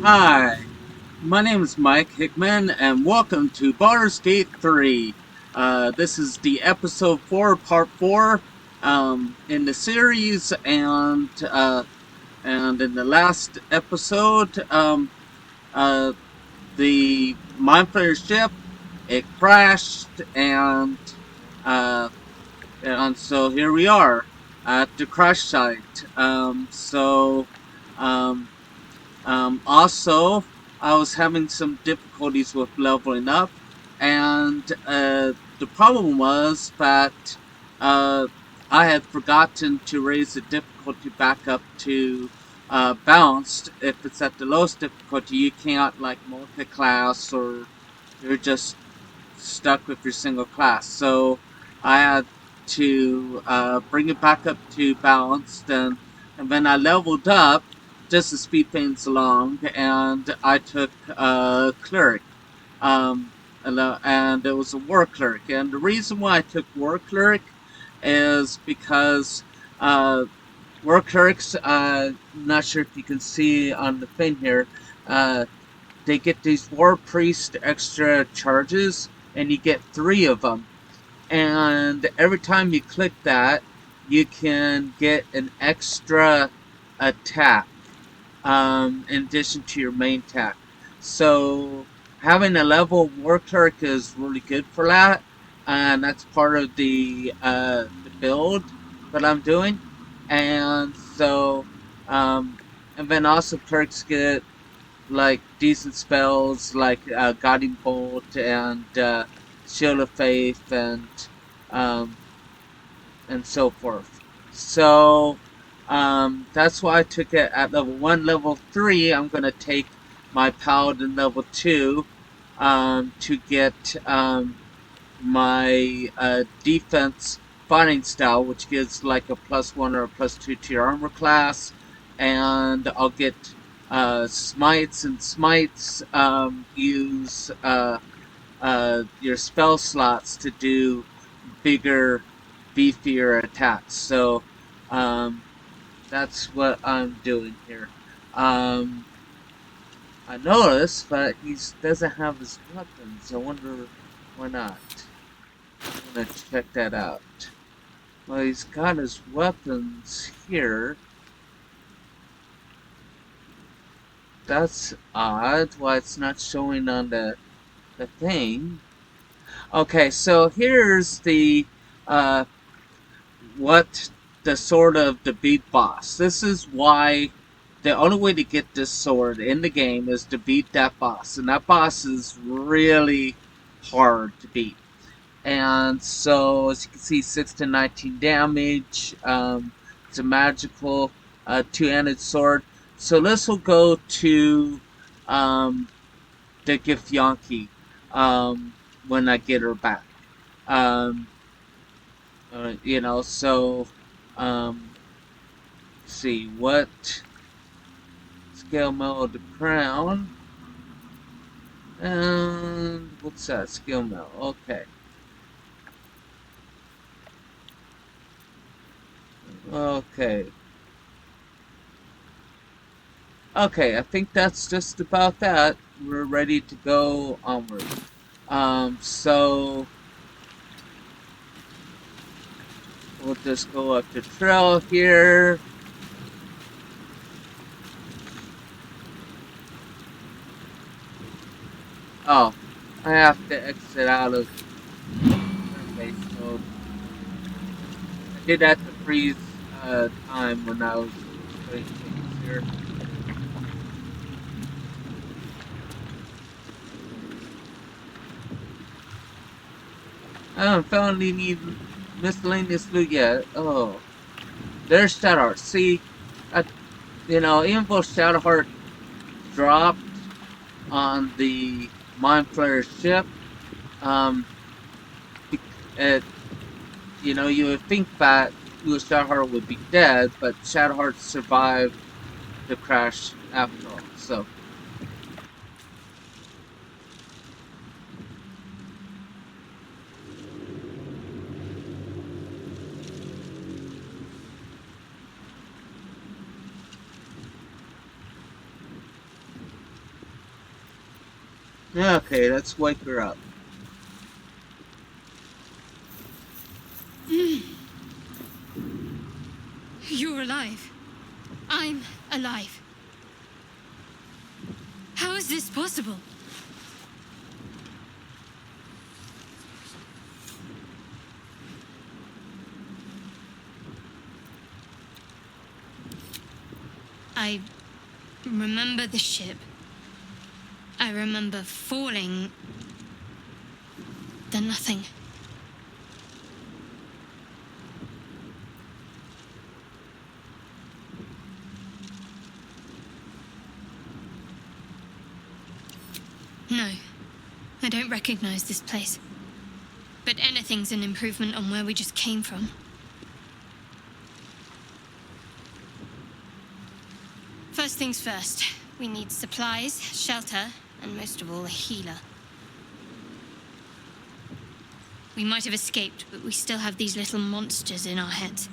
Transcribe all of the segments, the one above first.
Hi, my name is Mike Hickman, and welcome to Baldur's Gate 3. This is the episode 4, part 4, in the series, and in the last episode, uh, the Mind Flayer ship, it crashed, uh, and so here we are at the crash site. Um, Also, I was having some difficulties with leveling up, and the problem was that uh, I had forgotten to raise the difficulty back up to balanced. If it's at the lowest difficulty, you can't like multi-class, or you're just stuck with your single class. So I had to bring it back up to balanced, and then I leveled up just to speed things along, and I took cleric, um, and it was a war cleric. And the reason why I took war cleric is because war clerics, not sure if you can see on the thing here, uh, they get these war priest extra charges, and you get 3 of them. And every time you click that, you can get an extra attack, in addition to your main attack. So having a level war cleric is really good for that, and that's part of the build that I'm doing. And so, um, and then also clerics get like decent spells like Guiding Bolt and Shield of Faith um, and so forth. So that's why I took it at level 1. Level 3, I'm going to take my Paladin level 2 to get my defense fighting style, which gives like a +1 or a +2 to your armor class, and I'll get smites, and smites use your spell slots to do bigger, beefier attacks. So um, that's what I'm doing here. Um, I noticed that he doesn't have his weapons. I wonder why not. I'm gonna check that out. Well, he's got his weapons here. That's odd. Why it's not showing on the thing. Okay, so here's the uh, what the sword of the beat boss. This is why the only way to get this sword in the game is to beat that boss, and that boss is really hard to beat. And so, as you can see, 6 to 19 damage. It's a magical two-handed sword. So this will go to um, the Githyanki when I get her back. Um, so um, let's see what scale mail of the crown, and what's that scale mail? Okay, okay, okay. I think that's just about that. We're ready to go onward. So we'll just go up the trail here. Oh, I have to exit out of base mode. I did that to freeze time when I was doing things here. I haven't found any miscellaneous loot yet. Oh, there's Shadowheart. See, I, even though Shadowheart dropped on the Mind Flayer ship, um, it, you would think that Shadowheart would be dead, but Shadowheart survived the crash after all. So, Okay, let's wake her up. You're alive. I'm alive. How is this possible? I remember the ship. I remember falling. Then nothing. No, I don't recognize this place. But anything's an improvement on where we just came from. First things first, we need supplies, shelter, and most of all, a healer. We might have escaped, but we still have these little monsters in our heads.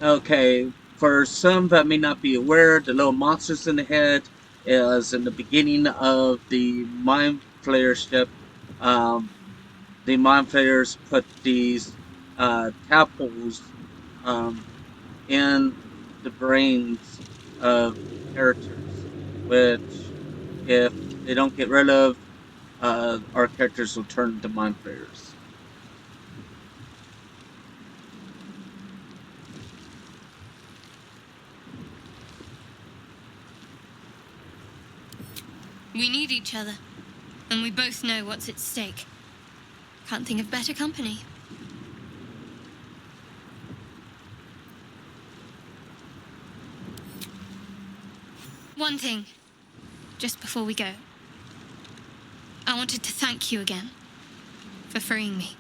Okay, for some that may not be aware, the little monsters in the head is in the beginning of the Mind Flayer ship. Um, the Mind Flayers put these tadpoles in the brains of characters, which, if they don't get rid of, our characters will turn into Mind Flayers. We need each other, and we both know what's at stake. Can't think of better company. One thing, just before we go. I wanted to thank you again for freeing me.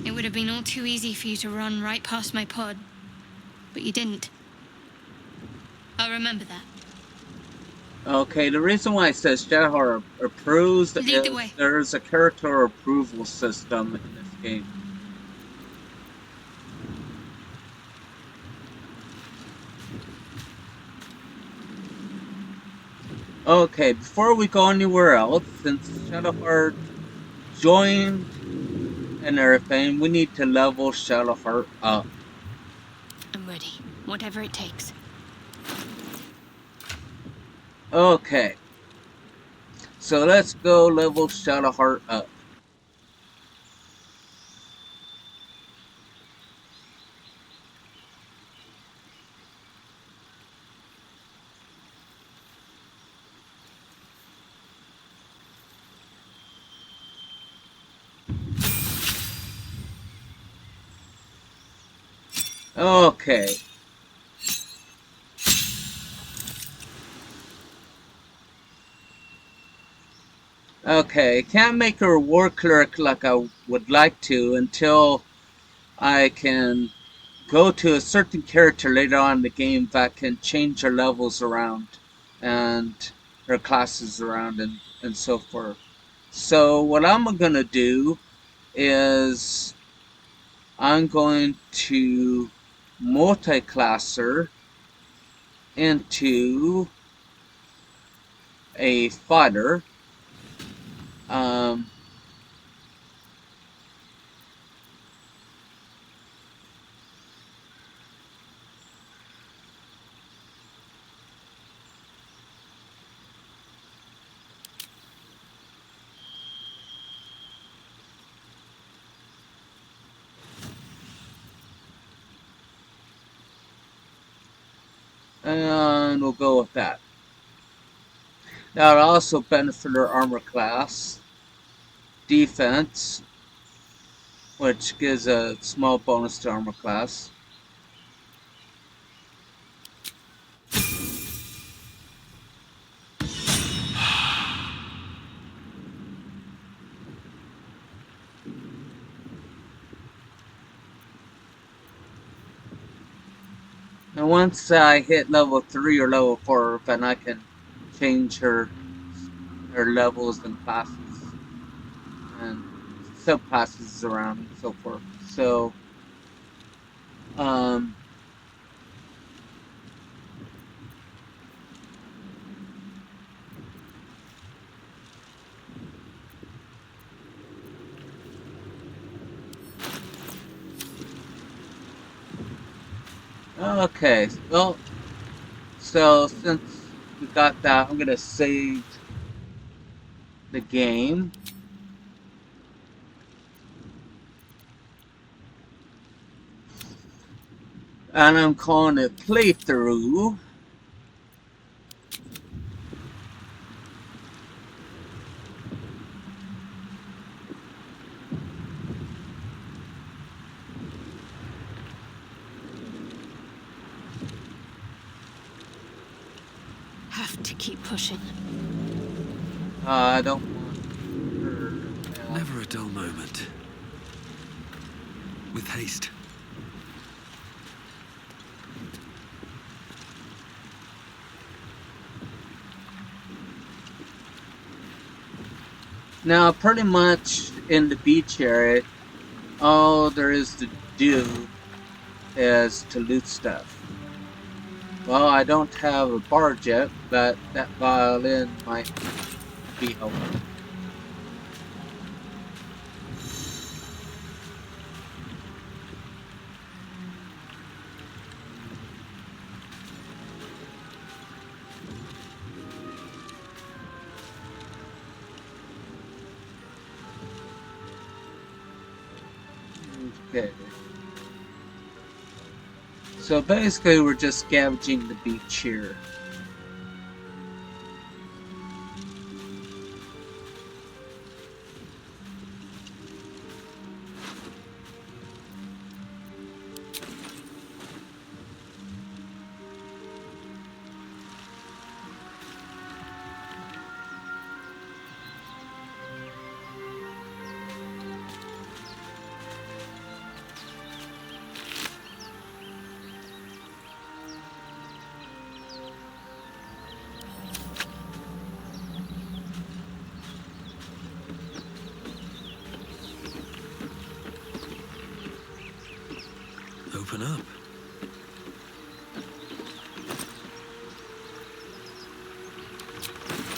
It would have been all too easy for you to run right past my pod, but you didn't. I'll remember that. Okay, the reason why it says Shadowheart approves Lead the is way. there's a character approval system in this game. Okay, before we go anywhere else, since Shadowheart joined and everything, we need to level Shadowheart up. I'm ready, whatever it takes. Okay, so let's go level Shadowheart up. Okay. Okay, can't make her war cleric like I would like to until I can go to a certain character later on in the game that can change her levels around and her classes around and so forth. So what I'm gonna do is I'm going to multi-class her into a fighter. Um, and we'll go with that. That'll also benefit her armor class, defense, which gives a small bonus to armor class. And once I hit level 3 or level 4, then I can change her levels and classes and subclasses around and so forth. So, um, Okay, well, so since we got that, I'm gonna save the game. And I'm calling it Playthru. Have to keep pushing. I don't want her. Never a dull moment. With haste. Now, pretty much in the beach area, all there is to do is to loot stuff. Well, I don't have a barge yet, but that violin might be helpful. Okay. So basically, we're just scavenging the beach here. Open up.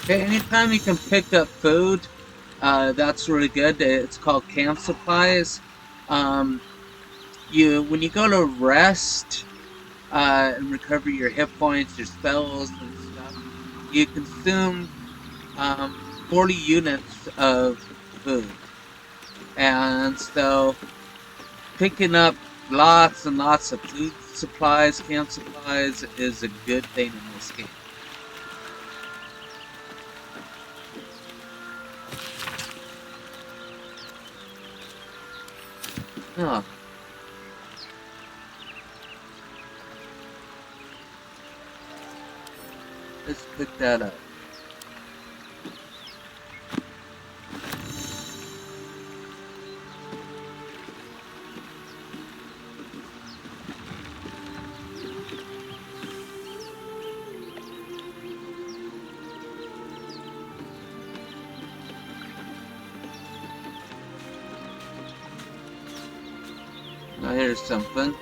Okay, anytime you can pick up food, that's really good. It's called camp supplies. Um, when you go to rest and recover your hit points, your spells and stuff, you consume 40 units of food, and so picking up lots and lots of food supplies, camp supplies, is a good thing in this game. Oh, let's pick that up. Now here's something.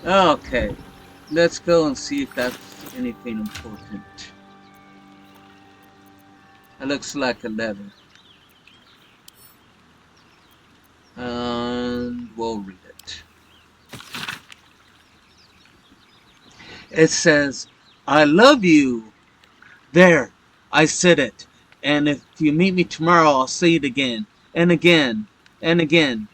Okay, let's go and see if that's anything important. It looks like a letter. And we'll read it. It says, I love you. There, I said it. And if you meet me tomorrow, I'll say it again, and again, and again.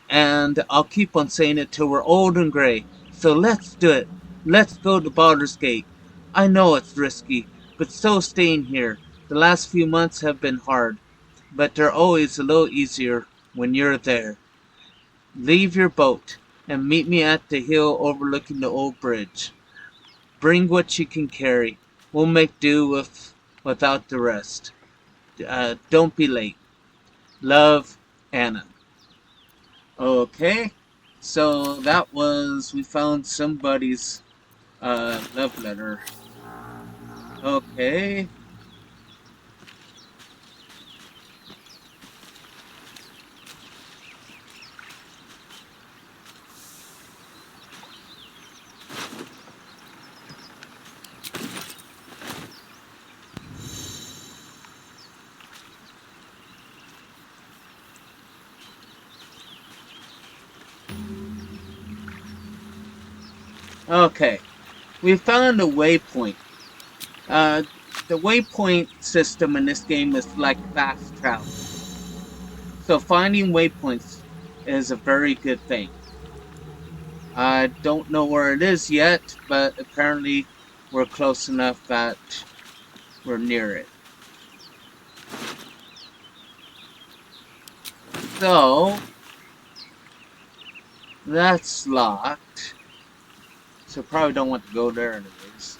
And I'll keep on saying it till we're old and gray. So let's do it. Let's go to Baldur's Gate. I know it's risky, but so staying here. The last few months have been hard, but they're always a little easier when you're there. Leave your boat and meet me at the hill overlooking the old bridge. Bring what you can carry. We'll make do without the rest. Don't be late. Love, Anna. Okay, so that was, we found somebody's love letter. Okay. Okay, we found a waypoint. Uh, the waypoint system in this game is like fast travel. So finding waypoints is a very good thing. I don't know where it is yet, but apparently we're close enough that we're near it. So, that's locked. So probably don't want to go there anyways.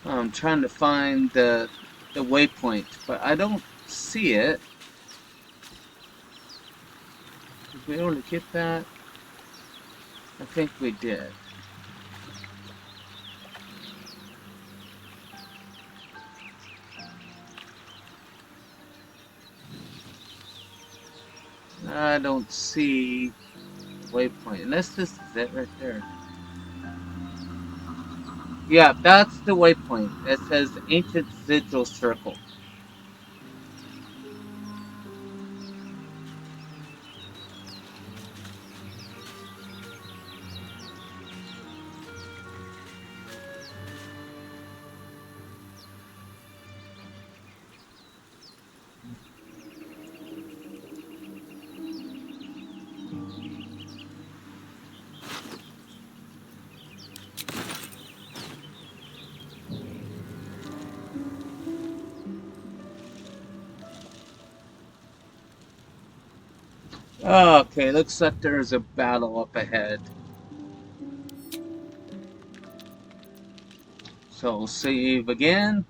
I'm trying to find the waypoint, but I don't see it. Did we already get that? I think we did. I don't see waypoint. Unless this is it right there. Yeah, that's the waypoint. It says Ancient Sigil Circle. Okay, looks like there's a battle up ahead. So save again.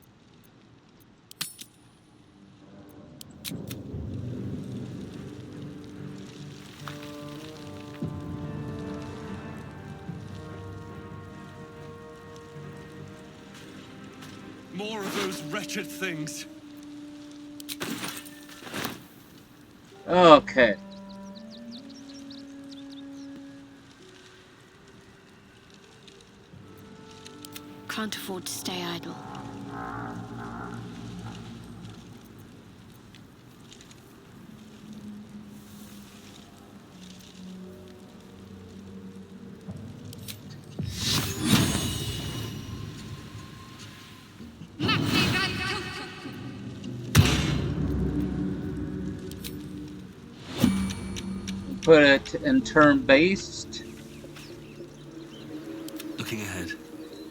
More of those wretched things. Okay. Can't afford to stay idle. Put it in turn-based. Looking ahead.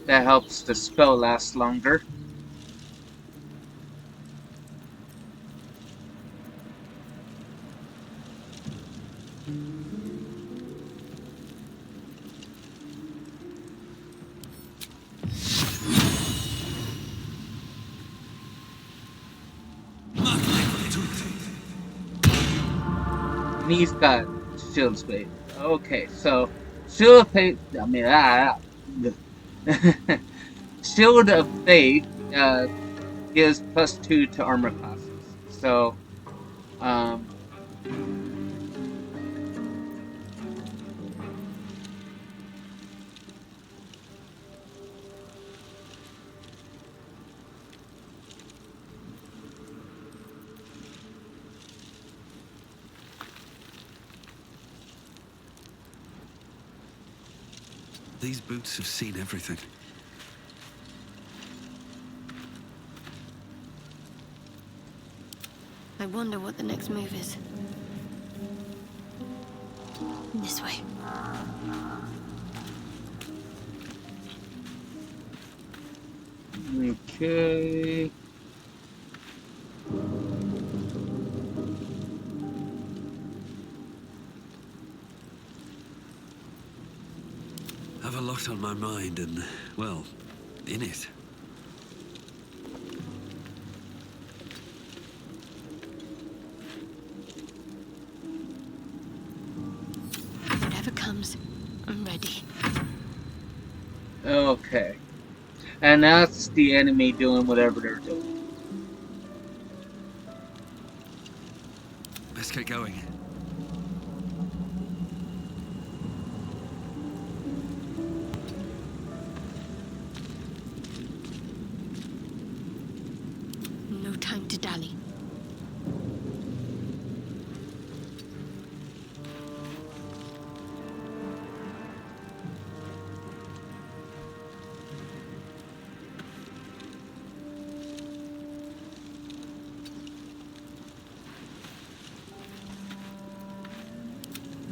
That helps the spell last longer. And he's got shield space. Okay, so shield of faith. I mean, shield of faith gives +2 to armor classes. So, um, These boots have seen everything. I wonder what the next move is. This way. okay. Have a lot on my mind and, well, in it. Whatever comes, I'm ready. Okay. And that's the enemy doing whatever they're doing. Let's get going. No time to dally.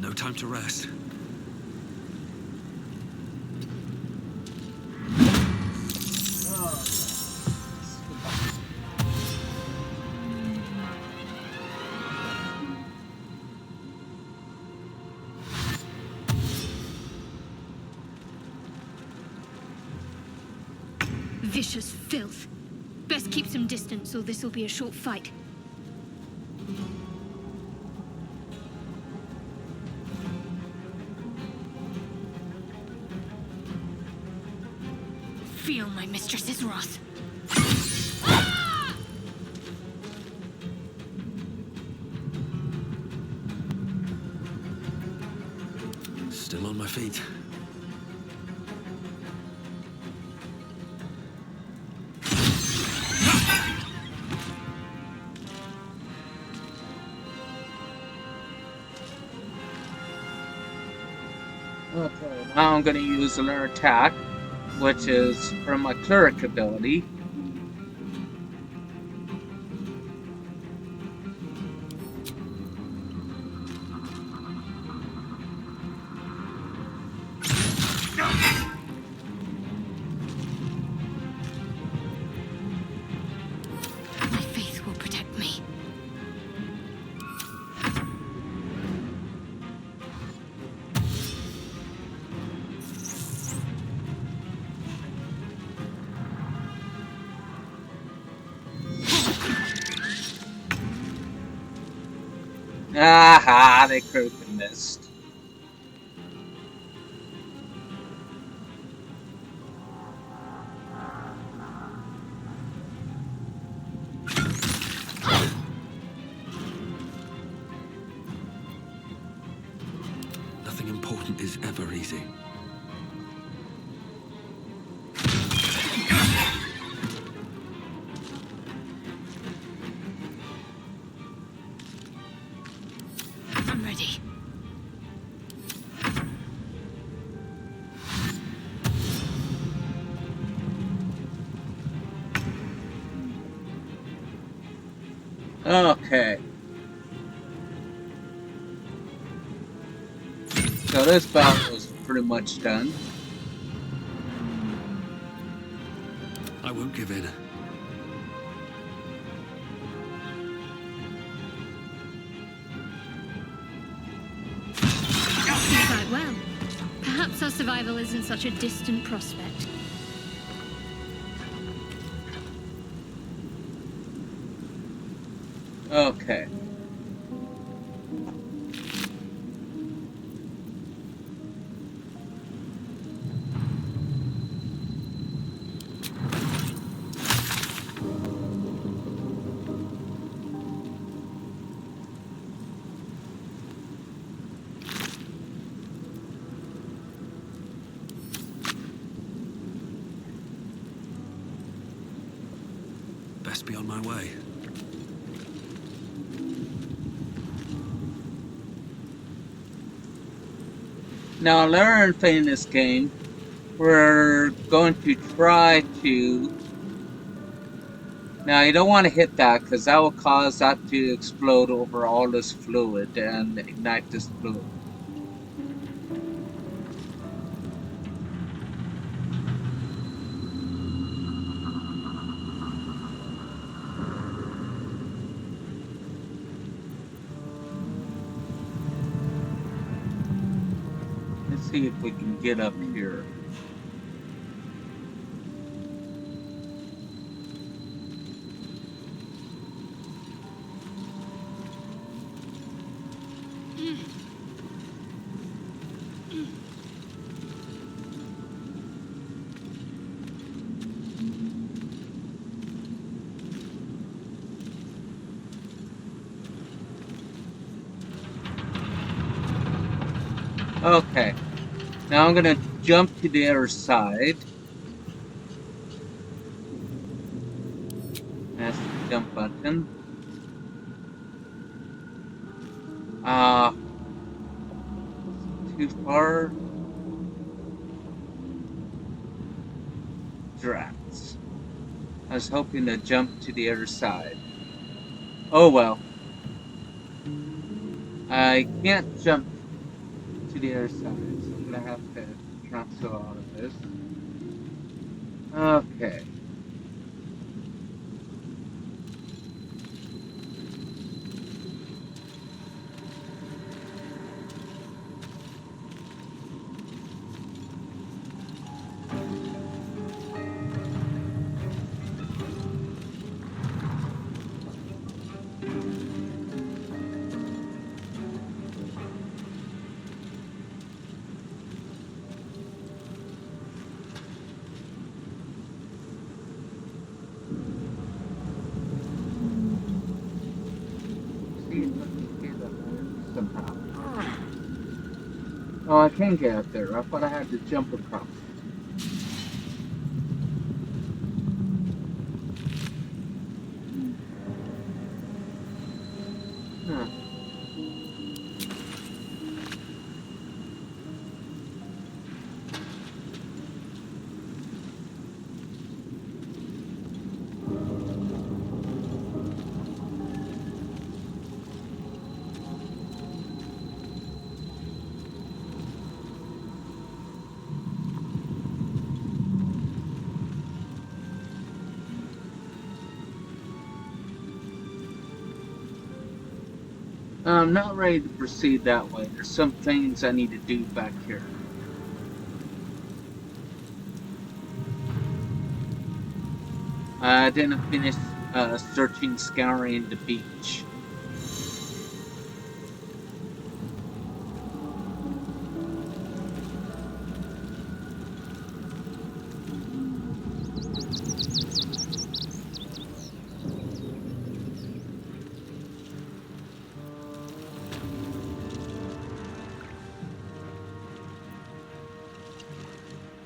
No time to rest. Vicious filth. Best keep some distance, or this'll be a short fight. Feel my mistress's wrath. Still on my feet. Okay, now I'm going to use another attack, which is from my cleric ability. My faith will protect me. Aha, they critically missed. Nothing important is ever easy. I'm ready. Okay. So this battle was pretty much done. I won't give in. Quite well. Perhaps our survival isn't such a distant prospect. Okay. Best be on my way. Now, another thing in this game, we're going to try to... Now, you don't want to hit that, because that will cause that to explode over all this fluid and ignite this fluid. Let's see if we can get up here. Okay. Now I'm gonna jump to the other side. That's the jump button. Too far. Drats. I was hoping to jump to the other side. Oh well. I can't jump to the other side, so I'm gonna have to cancel all of this. Okay. See if I can get up there somehow. Oh, I can get up there. I thought I had to jump across. Huh. I'm not ready to proceed that way. There's some things I need to do back here. I didn't finish searching, scouring the beach.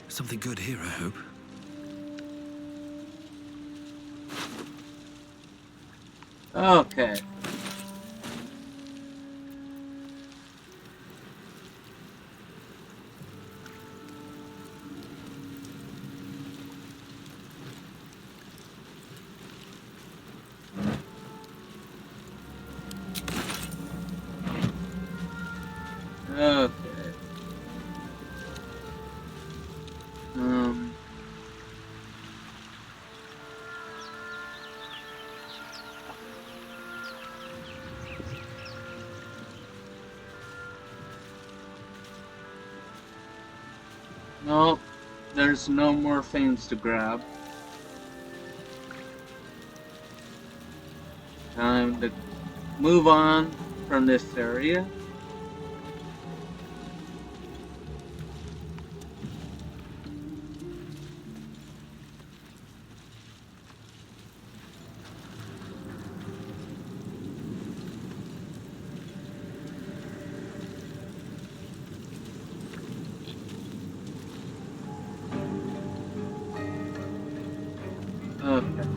Something good here, I hope. Okay. Okay. Um. Nope. There's no more things to grab. Time to move on from this area. Okay.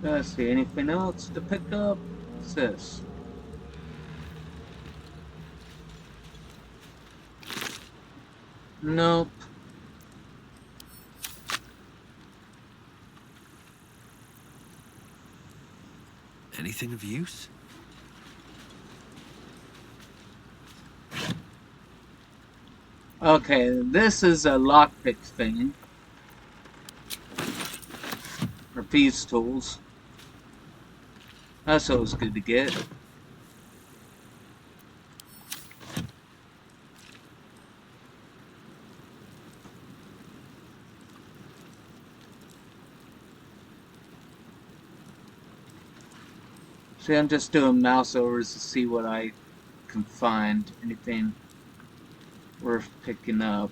Let's see. Anything else to pick up? What's this? Nope. Anything of use? Okay, this is a lockpick thing. Or thieves' tools. That's always good to get. See, I'm just doing mouse overs to see what I can find. Anything worth picking up.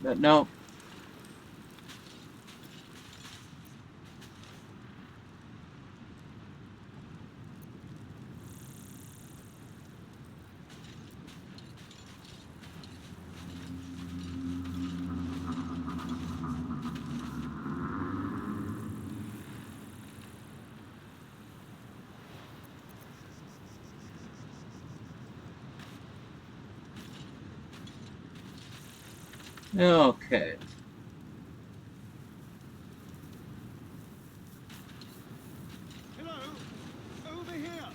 But nope. Okay. Hello? Over here!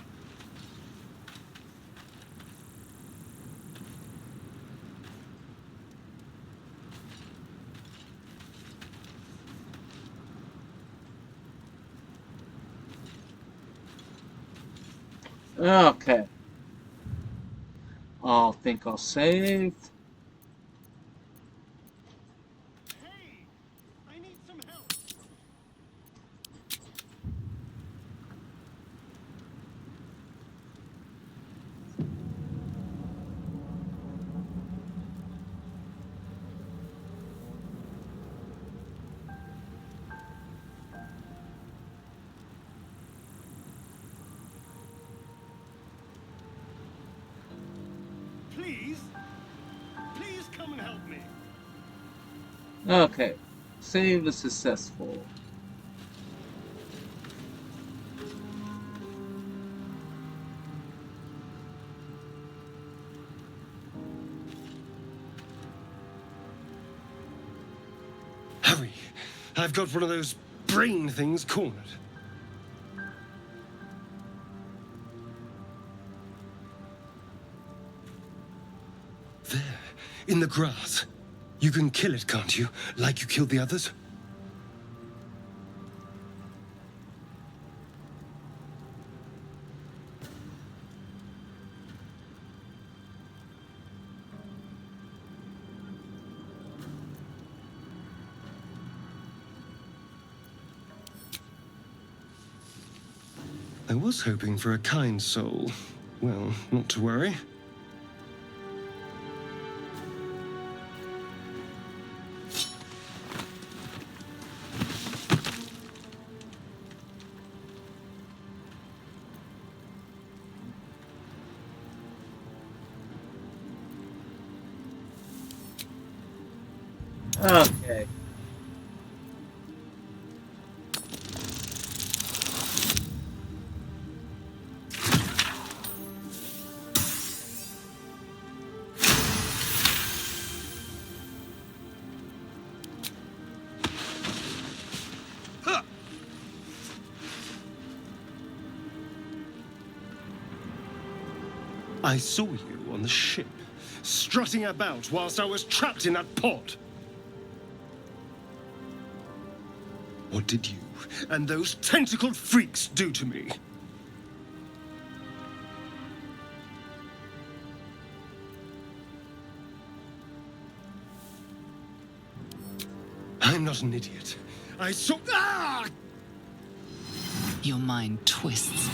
Okay. I'll think I'll save. Hey! I need some help! Please? Please come and help me! Okay. Save is successful. Hurry! I've got one of those brain things cornered. There, in the grass. You can kill it, can't you? Like you killed the others? I was hoping for a kind soul. Well, not to worry. Okay. I saw you on the ship, strutting about whilst I was trapped in that pod. What did you and those tentacled freaks do to me? I'm not an idiot. I saw... Ah! Your mind twists.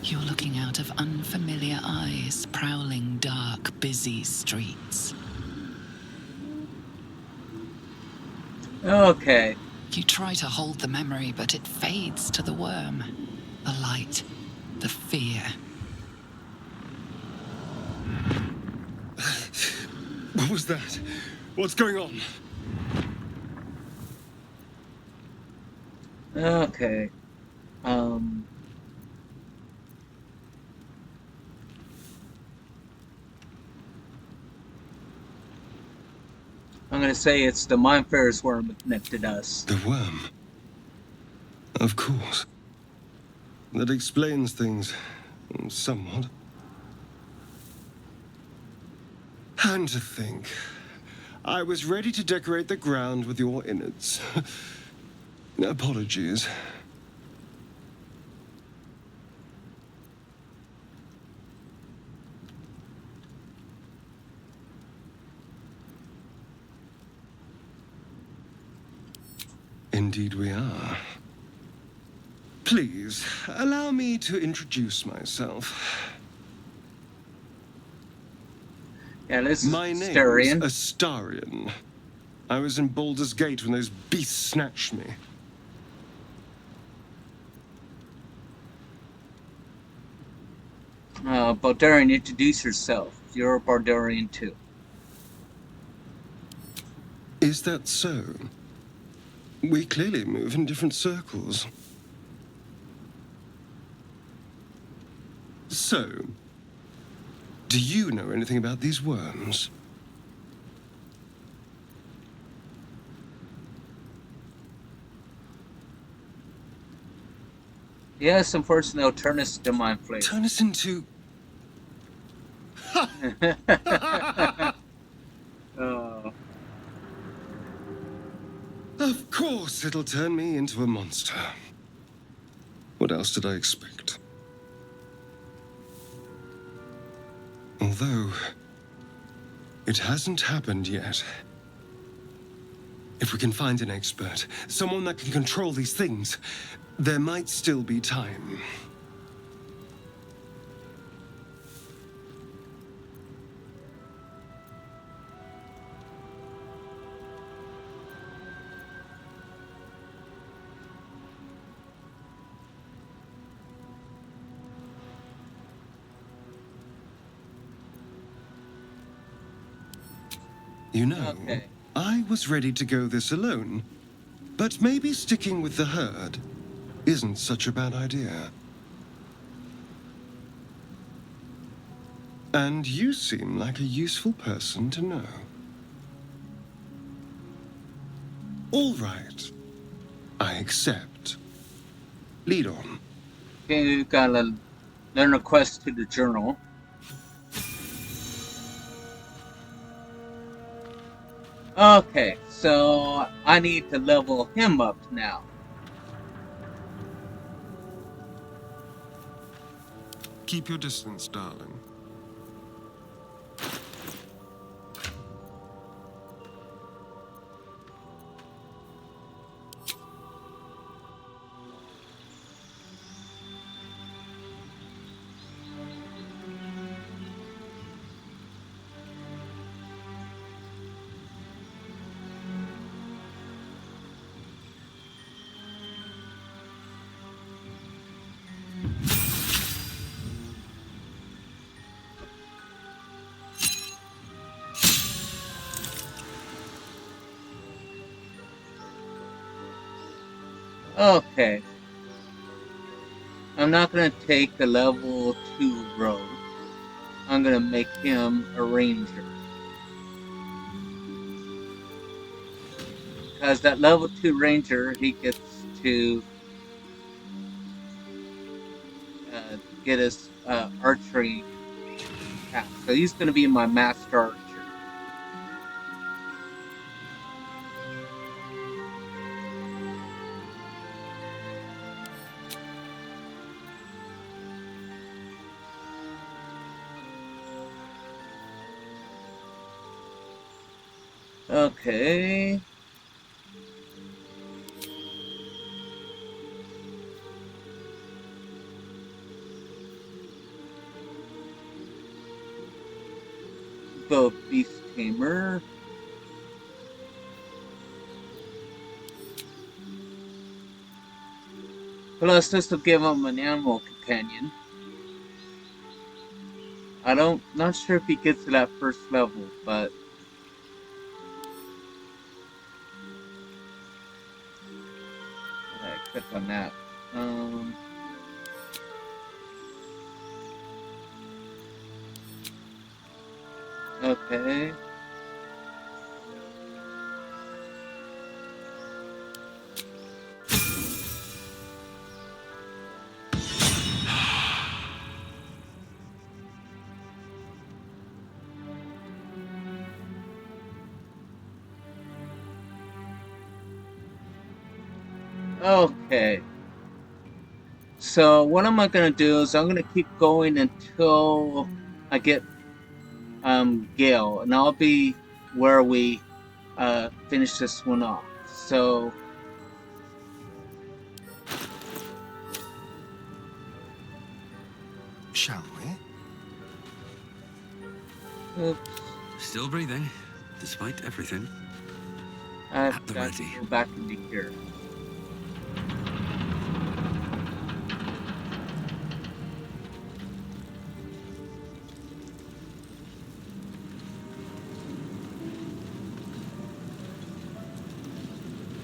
You're looking out of unfamiliar eyes, prowling dark, busy streets. Okay. You try to hold the memory, but it fades to the worm. The light, the fear. What was that? What's going on? Okay. I'm gonna say it's the Mind Ferris worm that connected us. The worm. Of course. That explains things. Somewhat. And to think, I was ready to decorate the ground with your innards. Apologies. Indeed we are. Please, allow me to introduce myself. Yeah, this is My name's Starion. Astarion. I was in Baldur's Gate when those beasts snatched me. Baldurian, introduce yourself. You're a Baldurian too. Is that so? We clearly move in different circles. So, do you know anything about these worms? Yes, unfortunately, they'll turn us to mind flayer. Turn us into... Oh. Of course it'll turn me into a monster. What else did I expect? Although, it hasn't happened yet. If we can find an expert, someone that can control these things, there might still be time. You know, Okay. I was ready to go this alone, but maybe sticking with the herd isn't such a bad idea. And you seem like a useful person to know. All right. I accept. Lead on. Okay, we've got to learn a quest to the journal. Okay, so I need to level him up now. Keep your distance, darling. Okay. I'm not going to take the level 2 rogue. I'm going to make him a ranger. Because that level 2 ranger, he gets to get his archery path. So he's going to be my master archer. Okay. Go beast tamer. Plus, this will give him an animal companion. Not sure if he gets to that first level, but I click on that. Okay. Okay. So what am I gonna do is I'm gonna keep going until I get Gale, and I'll be where we finish this one off. So Shall we? oops, Still breathing, despite everything. I've At the got to ready. go back into here.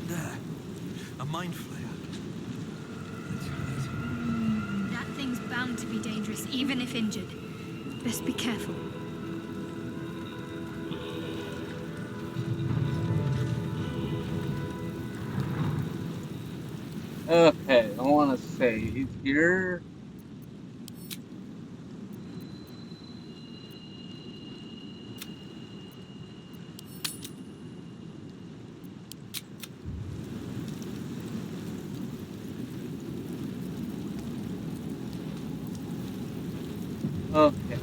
There. A mind flayer. That thing's bound to be dangerous, even if injured. Best be careful. Okay, I want to say Okay, he's here. Okay.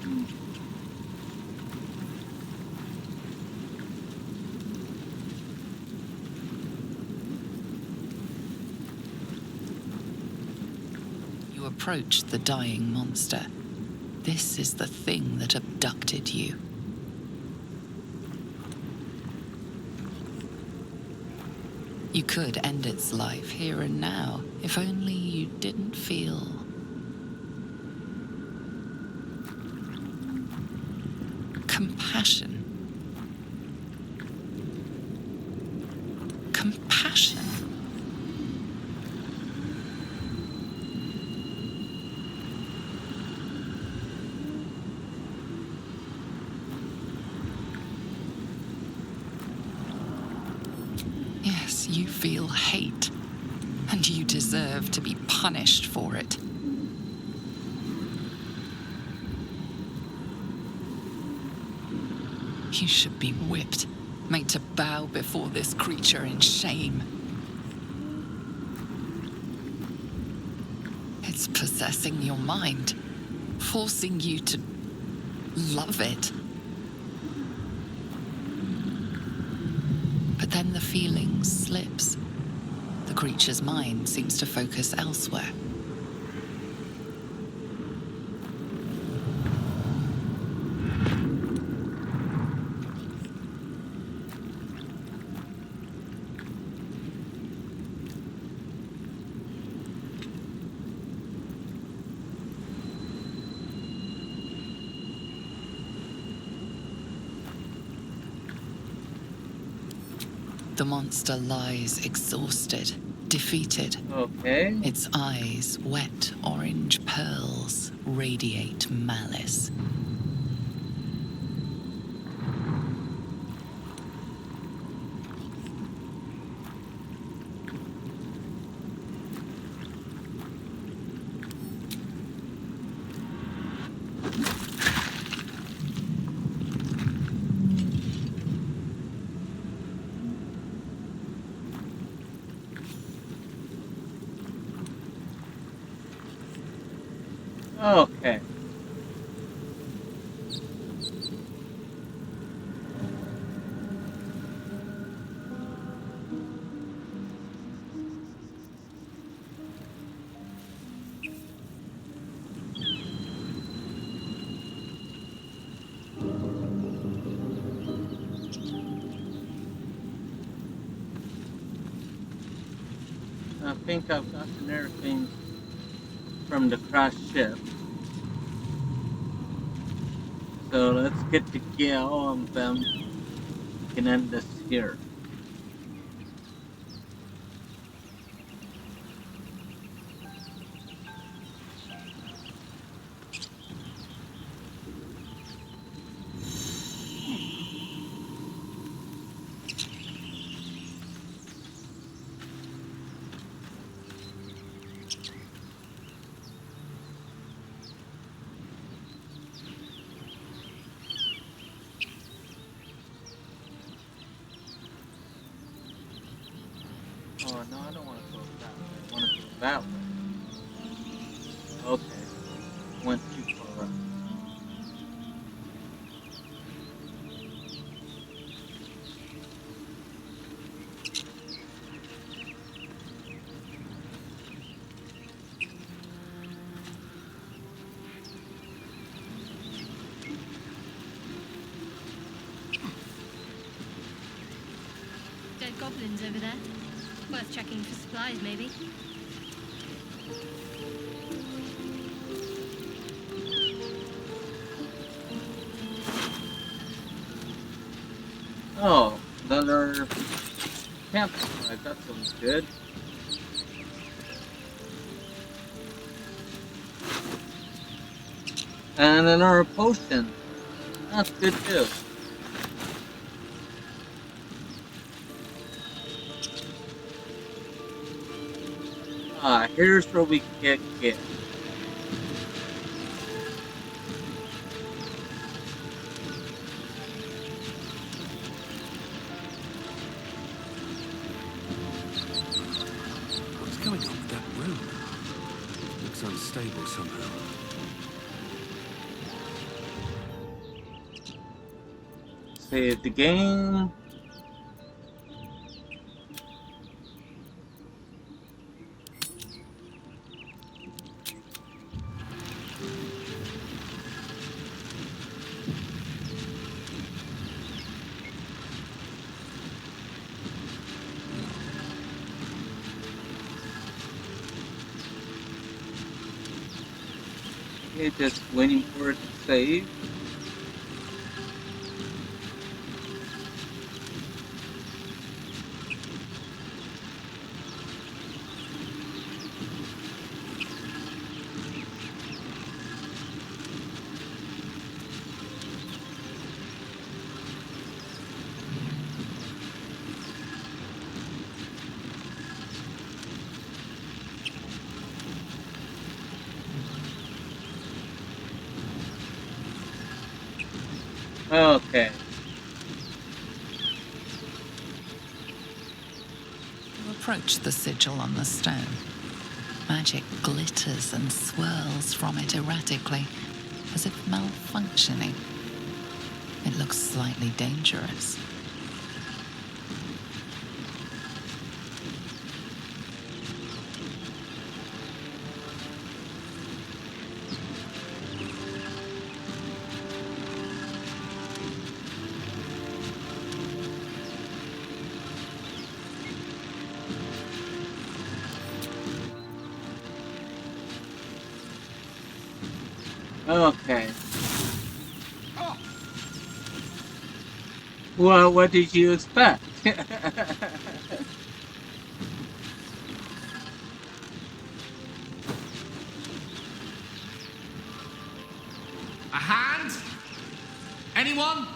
Hmm. You approach the dying monster. This is the thing that abducted you. You could end its life here and now, if only you didn't feel compassion. Compassion. Yes, you feel hate, and you deserve to be punished for it. You should be whipped, made to bow before this creature in shame. It's possessing your mind, forcing you to love it. But then the feeling slips. The creature's mind seems to focus elsewhere. The monster lies exhausted, defeated. Okay. Its eyes, wet orange pearls, radiate malice. Okay. I think I've gotten everything from the crashed ship. So let's get to Gale and then we can end this here. Oh no, I don't want to go that way. I want to go that way. Okay. Went too far up. Dead goblins over there. Worth checking for supplies, maybe. Oh, another campsite. That sounds good. And another potion. That's good too. Here's where we get killed. What's going on with that room? Looks unstable somehow. Save the game. Okay, just waiting for it to save. Okay. You approach the sigil on the stone. Magic glitters and swirls from it erratically, as if malfunctioning. It looks slightly dangerous. Okay. Well, what did you expect? A hand? Anyone?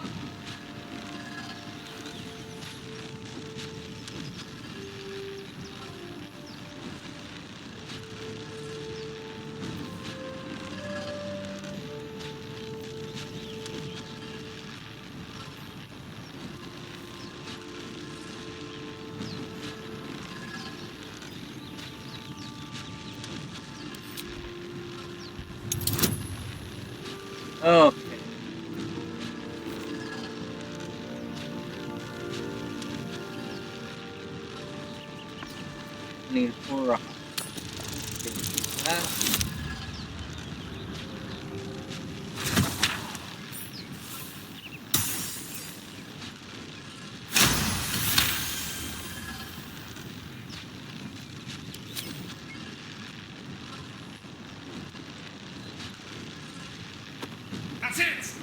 Okay. Need 4 rocks. That. That's it!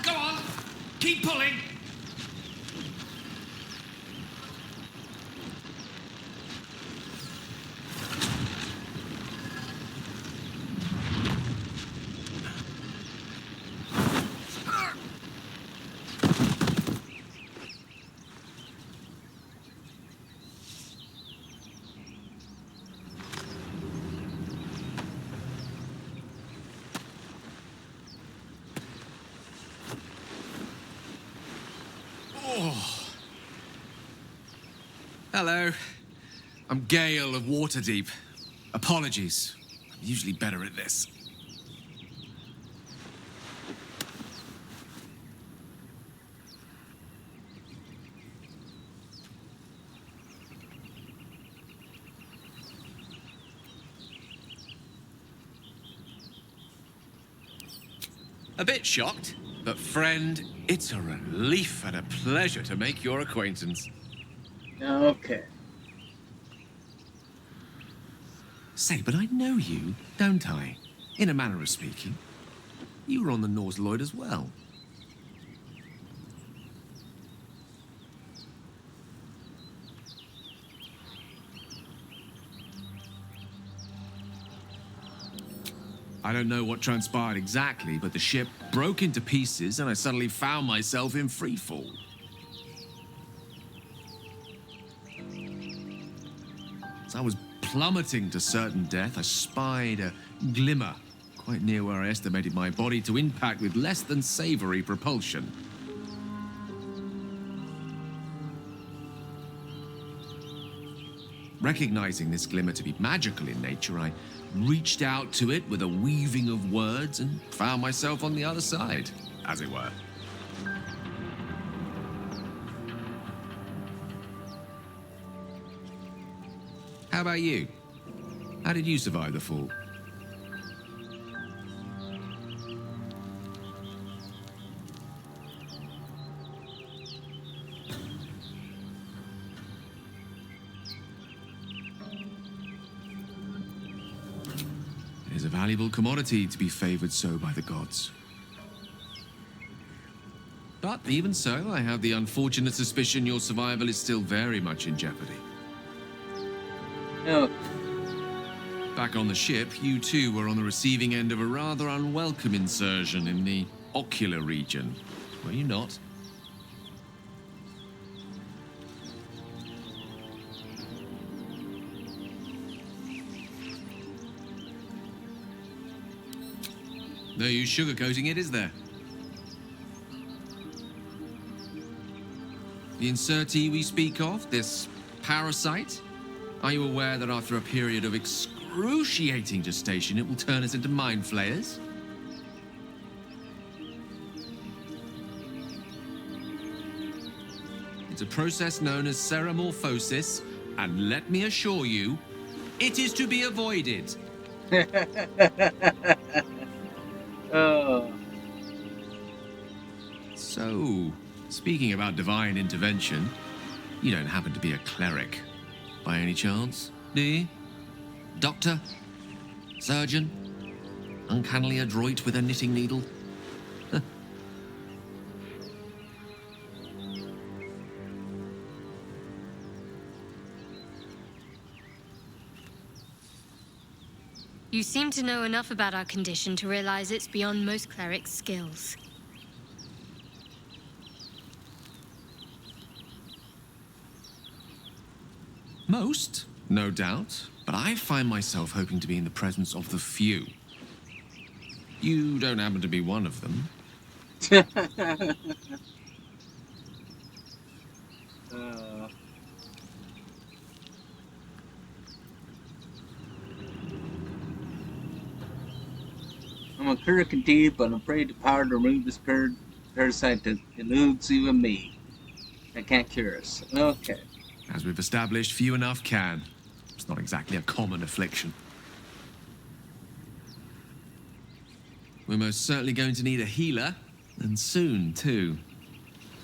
Go on! Keep pulling! Hello. I'm Gale of Waterdeep. Apologies. I'm usually better at this. A bit shocked, but friend, it's a relief and a pleasure to make your acquaintance. Okay. Say, but I know you, don't I? In a manner of speaking. You were on the Norse Lloyd as well. I don't know what transpired exactly, but the ship broke into pieces and I suddenly found myself in freefall. So I was plummeting to certain death, I spied a glimmer quite near where I estimated my body to impact with less than savory propulsion. Recognizing this glimmer to be magical in nature, I reached out to it with a weaving of words and found myself on the other side, as it were. How about you? How did you survive the fall? It is a valuable commodity to be favored so by the gods. But even so, I have the unfortunate suspicion your survival is still very much in jeopardy. Oh, Back on the ship, you too were on the receiving end of a rather unwelcome insertion in the ocular region, were you not? No use sugarcoating it, is there? The insertee we speak of, this parasite, are you aware that after a period of excruciating gestation, it will turn us into mind flayers? It's a process known as ceremorphosis, and let me assure you, it is to be avoided. oh, So, speaking about divine intervention, you don't happen to be a cleric, by any chance, do you? Doctor? Surgeon? Uncannily adroit with a knitting needle? You seem to know enough about our condition to realize it's beyond most clerics' skills. Most, no doubt, but I find myself hoping to be in the presence of the few. You don't happen to be one of them. uh, I'm a cleric indeed, but I'm afraid the power to remove this parasite eludes even me. I can't cure us. Okay. As we've established, few enough can. It's not exactly a common affliction. We're most certainly going to need a healer, and soon, too.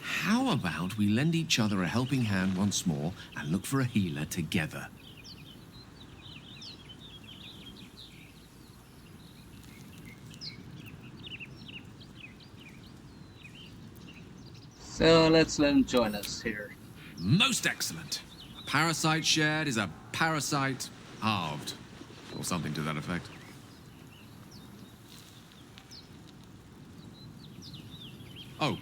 How about we lend each other a helping hand once more and look for a healer together? So let's let him join us here. Most excellent. A parasite shared is a parasite halved, or something to that effect. Oh,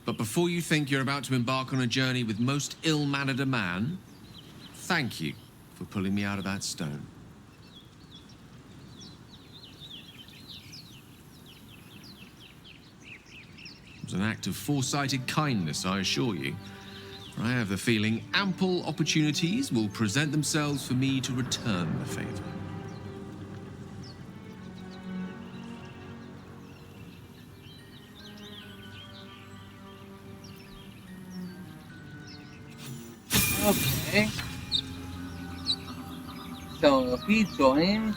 but before you think you're about to embark on a journey with most ill-mannered a man, thank you for pulling me out of that stone. It was an act of foresighted kindness, I assure you. For I have the feeling ample opportunities will present themselves for me to return the favor. Okay. So if he joined,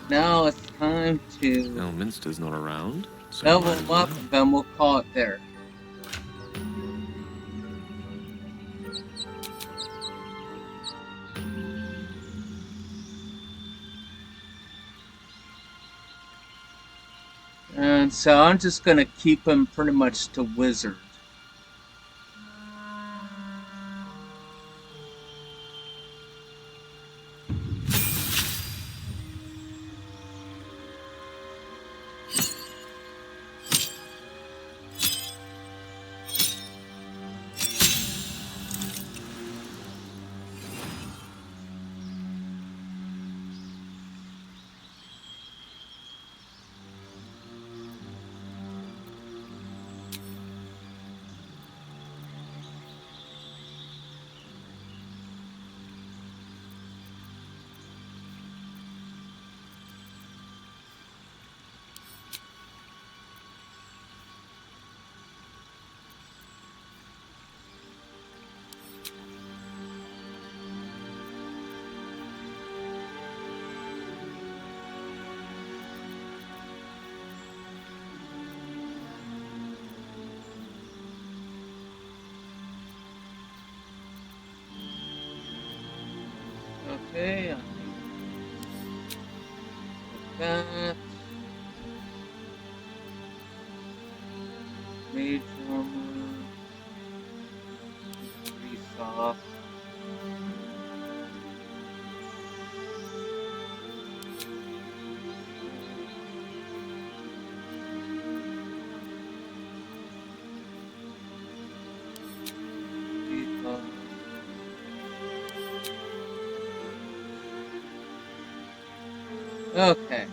now it's time to Elminster's not around, so level might as him up, well. and then we'll call it there. And so I'm just gonna keep him pretty much to wizard. Okay, I think like that. Mage armor. Pretty soft. Debuff. Okay.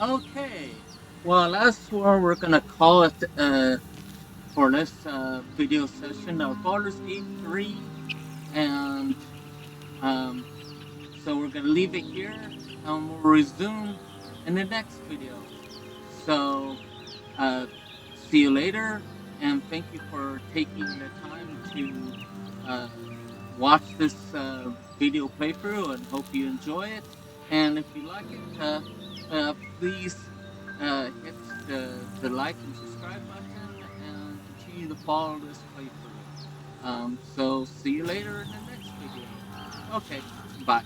Okay. Well, that's where we're gonna call it for this video session of Baldur's Gate 3, and so we're gonna leave it here, and we'll resume in the next video. So, see you later, and thank you for taking the time to watch this video playthrough, and hope you enjoy it. And if you like it, please hit the like and subscribe button, and continue to follow this playthrough. So see you later in the next video. Okay, bye.